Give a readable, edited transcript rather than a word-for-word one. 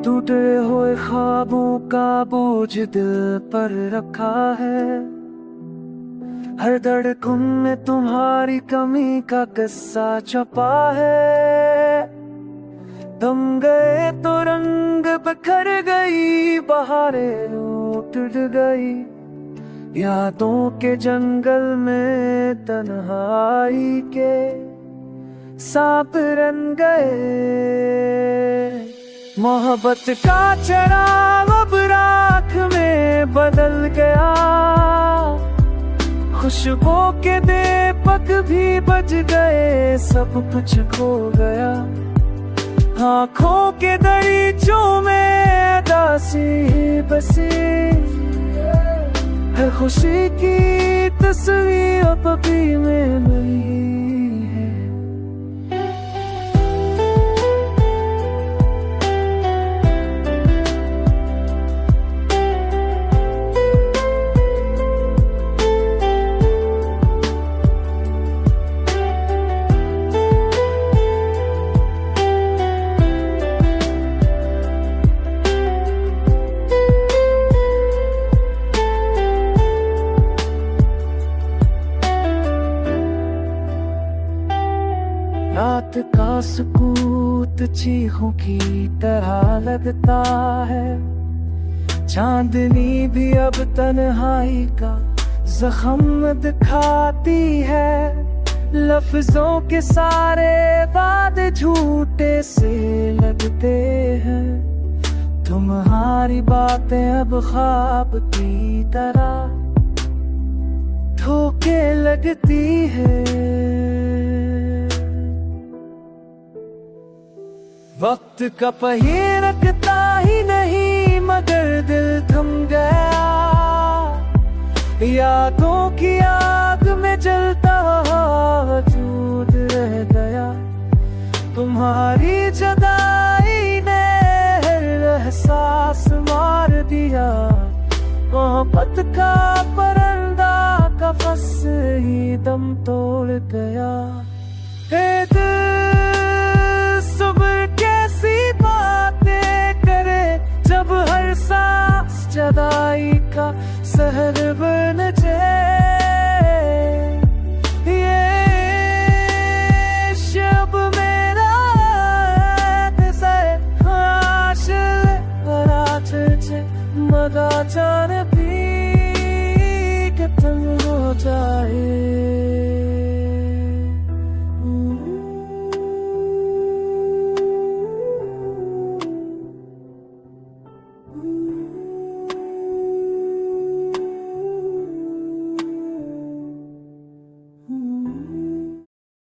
टूटे हुए ख्वाबों का बोझ दिल पर रखा है। हर धड़कन में तुम्हारी कमी का किस्सा छपा है। तुम गए तो रंग बिखर गई, बहारें उठ गई। यादों के जंगल में तन्हाई के सांप रन गए। मोहब्बत का चराग अब राख में बदल गया। खुशबू के दीपक भी बज गए, सब कुछ खो गया। आँखों के दरीचों में दासी ही बसी है। खुशी की तस्वीर अब भी में नहीं है। रात का सुकूत चीखों की तरह लगता है। चांदनी भी अब तन्हाई का जख्म दिखाती है। लफ्जों के सारे वादे झूठे से लगते हैं। तुम्हारी बातें अब ख्वाब की तरह धोखे लगती है। वक्त का पहिया रखता ही नहीं, मगर दिल थम गया। यादों की आग में जलता वजूद रह गया। तुम्हारी जुदाई ने हर एहसास मार दिया। मोहब्बत का परिंदा कफस ही दम तोड़ गया। हे दिल सब्र कैसी बातें करे, जब हर सांस जुदाई का सहर बन जाए। ये शब मेरा आशिल बरात छे, मगा जान भी खत्म हो जाए।